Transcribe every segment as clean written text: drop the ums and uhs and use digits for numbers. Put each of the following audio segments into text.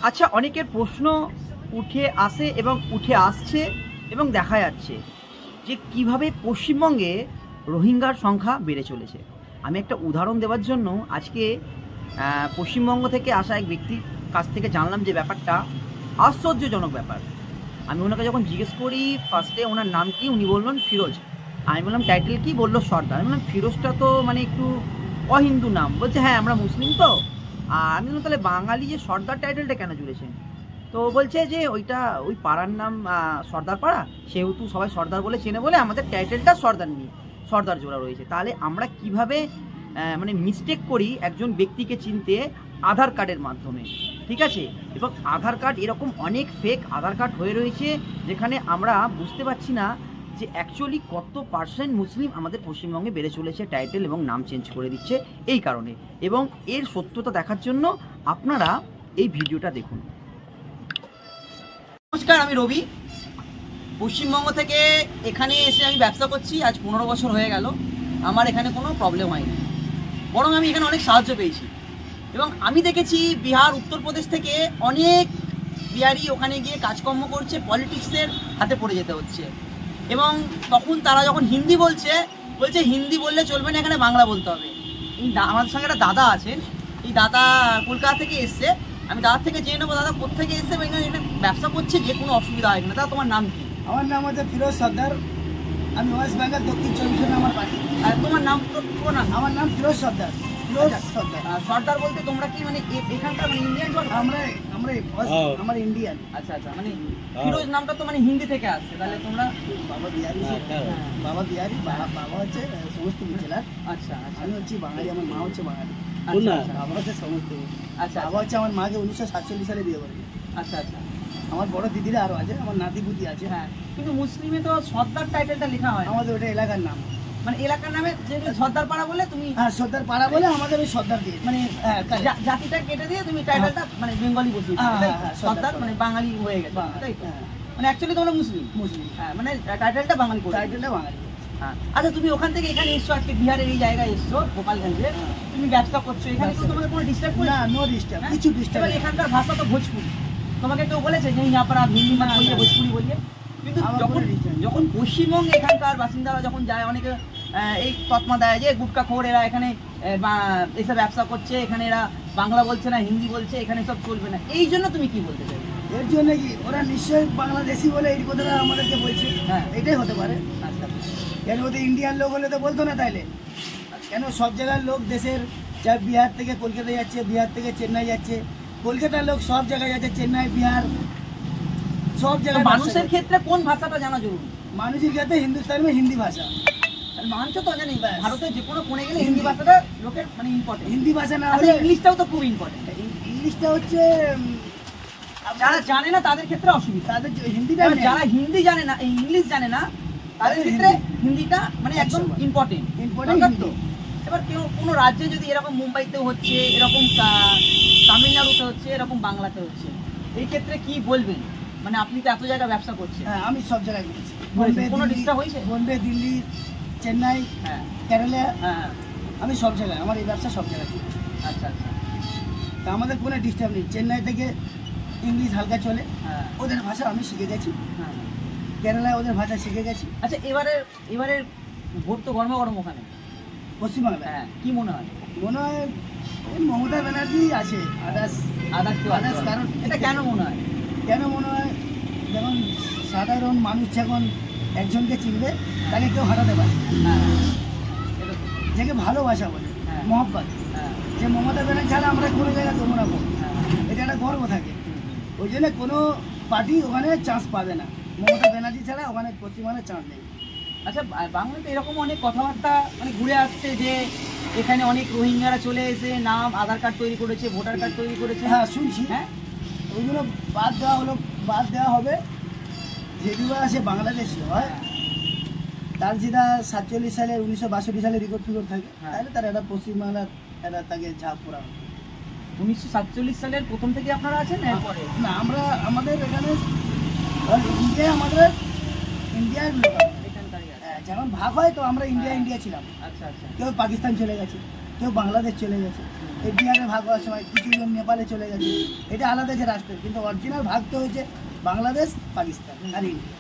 আচ্ছা, অনেকের প্রশ্ন উঠে আসে এবং উঠে আসছে এবং দেখা যাচ্ছে যে কিভাবে পশ্চিমবঙ্গে রোহিঙ্গার সংখ্যা বেড়ে চলেছে। আমি একটা উদাহরণ দেওয়ার জন্য আজকে পশ্চিমবঙ্গ থেকে আসা এক ব্যক্তির কাছ থেকে জানলাম যে ব্যাপারটা আশ্চর্যজনক ব্যাপার। আমি ওনাকে যখন জিজ্ঞেস করি ফার্স্টে ওনার নাম কি, উনি বললেন ফিরোজ। আমি বললাম টাইটেল কি, বললো সর্দার। আমি বললাম ফিরোজটা তো মানে একটু অহিন্দু নাম। বলছে হ্যাঁ আমরা মুসলিম তো। আর আমি বললাম তাহলে বাঙালি যে সর্দার টাইটেলটা কেন জুড়েছেন? তো বলছে যে ওইটা ওই পাড়ার নাম সর্দার পাড়া, সেহেতু সবাই সর্দার বলে চেনে বলে আমাদের টাইটেলটা সর্দার নিয়ে সর্দার জোড়া রয়েছে। তাহলে আমরা কিভাবে মানে মিস্টেক করি একজন ব্যক্তিকে চিনতে আধার কার্ডের মাধ্যমে, ঠিক আছে? এবং আধার কার্ড এরকম অনেক ফেক আধার কার্ড হয়ে রয়েছে যেখানে আমরা বুঝতে পারছি না যে অ্যাকচুয়ালি কত পার্সেন্ট মুসলিম আমাদের পশ্চিমবঙ্গে বেড়ে চলেছে টাইটেল এবং নাম চেঞ্জ করে দিচ্ছে এই কারণে। এবং এর সত্যতা দেখার জন্য আপনারা এই ভিডিওটা দেখুন। নমস্কার, আমি রবি। পশ্চিমবঙ্গ থেকে এখানে এসে আমি ব্যবসা করছি আজ 15 বছর হয়ে গেল। আমার এখানে কোনো প্রবলেম হয়নি, বরং আমি এখানে অনেক সাহায্য পেয়েছি। এবং আমি দেখেছি বিহার, উত্তরপ্রদেশ থেকে অনেক বিহারি ওখানে গিয়ে কাজকর্ম করছে, পলিটিক্সের হাতে পড়ে যেতে হচ্ছে। এবং তখন তারা যখন হিন্দি বলছে হিন্দি বললে চলবে না, এখানে বাংলা বলতে হবে। আমাদের সঙ্গে একটা দাদা আছেন, এই দাদা কলকাতা থেকে এসছে। আমি দাদার থেকে জেনে নেবো দাদা কোথেকে এসছে এবং এখানে ব্যবসা করছে, যে কোনো অসুবিধা হয় না। দাদা তোমার নাম কি? আমার নাম হচ্ছে ফিরোজ সর্দার। আমি ওয়েস্ট বেঙ্গল দক্ষিণ 24 আমার বাড়ি। আর তোমার নাম পুরো নাম? আমার নাম ফিরোজ সর্দার। ফিরোজ সর্দার। সর্দার বলতে তোমরা কি মানে এখানকার মানে ইন্ডিয়ান? আমরা ইন্ডিয়ান। আচ্ছা আচ্ছা, মানে ফিরোজ নামটা তো মানে হিন্দি থেকে আসছে। তাহলে তোমরা বাবা বিহারি, বাবা বিহারি, বাবা হচ্ছে সমস্তিপুর জেলার। আচ্ছা আচ্ছা, আমি হচ্ছি বাঙালি, আমার মা হচ্ছে বাঙালি। বাবা হচ্ছে সমস্তিপুর। আচ্ছা, বাবা হচ্ছে আমার মাকে 1947 সালে বিয়ে করেছে। আচ্ছা আচ্ছা, আমার বড় দিদিরা আরো আছে, আমার নাতিপুতি আছে। হ্যাঁ, কিন্তু মুসলিমে তো সর্দার টাইটেলটা লেখা হয়। আমাদের ওটা এলাকার নাম, মানে এলাকার নামে যেহেতু সর্দার পাড়া বলে তুমি, হ্যাঁ সর্দার পাড়া বলে আমাদের ওই সর্দার দিয়ে, মানে জাতিটা কেটে দিয়ে তুমি টাইটেলটা মানে বেঙ্গলি বসিয়ে সর্দার মানে বাঙালি হয়ে গেছে, তাই তো? মানে অ্যাকচুয়ালি তোমরা মুসলিম। হ্যাঁ, মানে টাইটেলটা বাঙালি করে। টাইটেলটা বাঙালি। হ্যাঁ, আচ্ছা তুমি ওখান থেকে এখানে এসছো, আজকে বিহারের এই জায়গায় এসছো গোপালগঞ্জে, তুমি ব্যবসা করছো এখানে, তো তোমাদের কোনো ডিস্টার্ব করে না? নো ডিস্টার্ব, কিছু ডিস্টার্ব। এখানকার ভাষা তো ভোজপুরি। তোমাকে কেউ বলেছে যে यहाँ पर आप हिंदी मत बोलिए, भोजपुरी बोलिए? কিন্তু যখন পশ্চিমবঙ্গে এখানকার বাসিন্দারা যখন যায়, অনেকে এই তৎমা দেয় যে গুটকা খোর এরা এখানে এসে ব্যবসা করছে, এখানে এরা বাংলা বলছে না, হিন্দি বলছে, এখানে সব চলবে না। এই জন্য তুমি কি বলতে চাই? এর জন্য কি ওরা নিশ্চয়ই বাংলাদেশি বলে এই কথাটা আমাদেরকে বলছে। হ্যাঁ, এটাই হতে পারে। আচ্ছা, কেন ওদের ইন্ডিয়ান লোক হলে তো বলতো না তাইলে? কেন সব জায়গার লোক দেশের, যা বিহার থেকে কলকাতা যাচ্ছে, বিহার থেকে চেন্নাই যাচ্ছে, কলকাতার লোক সব জায়গায় যাচ্ছে, চেন্নাই, বিহার, সব জায়গায়। মানুষের ক্ষেত্রে কোন ভাষাটা জানা জরুরি? মানুষের ক্ষেত্রে হিন্দুস্তান হিন্দি ভাষা মানুষ তো জানি, ভারতের যে কোনো কোণে গেলে হিন্দি ভাষাটা লোকের মানে ইম্পর্টেন্ট। হিন্দি ভাষা না হলে ইংলিশটাও তো খুব ইম্পর্টেন্ট। ইংলিশটা হচ্ছে যারা জানে না তাদের ক্ষেত্রে অসুবিধা। তাদের হিন্দিটা, যারা হিন্দি জানে না, ইংলিশ জানে না, তাদের ক্ষেত্রে হিন্দিটা মানে একদম ইম্পর্টেন্ট। তো এবার কোনো রাজ্যে যদি এরকম মুম্বাইতে হচ্ছে, এরকম তামিলনাড়ুতে হচ্ছে, এরকম বাংলাতে হচ্ছে, এই ক্ষেত্রে কি বলবেন? মানে আপনি তো এত জায়গায় ব্যবসা করছেন। হ্যাঁ, আমি সব জায়গায় করেছি। কোনো ডিস্টার্ব হয়েছে? বোম্বে, দিল্লি, চেন্নাই, হ্যাঁ, কেরালা, হ্যাঁ, আমি সব জায়গায়, আমার এই ব্যবসা সব জায়গায়। আচ্ছা আচ্ছা, তা আমাদের কোনো ডিস্টার্ব নেই। চেন্নাই থেকে ইংলিশ হালকা চলে, হ্যাঁ, ওদের ভাষা আমি শিখে গেছি। হ্যাঁ, কেরালায় ওদের ভাষা শিখে গেছি। আচ্ছা, এবারে ভোট তো গরম গরম ওখানে পশ্চিমবাংলায়। হ্যাঁ, কি মনে হয়? মনে হয় মমতা ব্যানার্জি আছে, আদার্স কারণ। এটা কেন মনে হয়? কেন মনে হয়? যেমন সাধারণ মানুষ যখন একজনকে চিনবে তাকে কেউ হারাতে পারে। হ্যাঁ, যাকে ভালোবাসা বলে, মহব্বত। যে মমতা ব্যানার্জি ছাড়া আমরা কোনো জায়গায় দেবো না, এটা একটা গর্ব থাকে। ওই জন্য কোনো পার্টি ওখানে চান্স পাবে না, মমতা ব্যানার্জি ছাড়া ওখানে পশ্চিমবঙ্গে চান্স নেই। আচ্ছা, বাংলাতে এরকম অনেক কথাবার্তা মানে ঘুরে আসছে যে এখানে অনেক রোহিঙ্গারা চলে এসে নাম আধার কার্ড তৈরি করেছে, ভোটার কার্ড তৈরি করেছে। হ্যাঁ, শুনছি। হ্যাঁ, ওইগুলো বাদ দেওয়া হবে। যেগুলো আছে বাংলাদেশি হয়, তার যেটা 47 সালে 1962 সালে রেকর্ড ফিকর্ড থাকে, তাহলে তার একটা পশ্চিমবাংলার একটা তাকে ঝাঁপ করা হবে। 1947 সালের প্রথম থেকে আপনারা আছেন? না, আমাদের এখানে ইন্ডিয়ার লোক যখন ভাগ হয় তো আমরা ইন্ডিয়া ছিলাম। আচ্ছা আচ্ছা, কেউ পাকিস্তান চলে গেছে, কেউ বাংলাদেশ চলে গেছে, এই বিহারে ভাগ হওয়ার সময় কিছু জন নেপালে চলে গেছে, এটা আলাদা যে রাষ্ট্র, কিন্তু অরিজিনাল ভাগ তো হয়েছে বাংলাদেশ পাকিস্তান আর ইন্ডিয়া।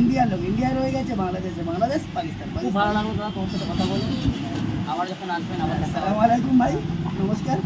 ইন্ডিয়ার লোক ইন্ডিয়া রয়ে গেছে, বাংলাদেশে বাংলাদেশ, পাকিস্তান। খুব ভালো লাগলো দাদা তোমার সাথে কথা বলে। আবার যখন আসবেন আবার দেখা হবে। আসসালামু আলাইকুম ভাই, নমস্কার।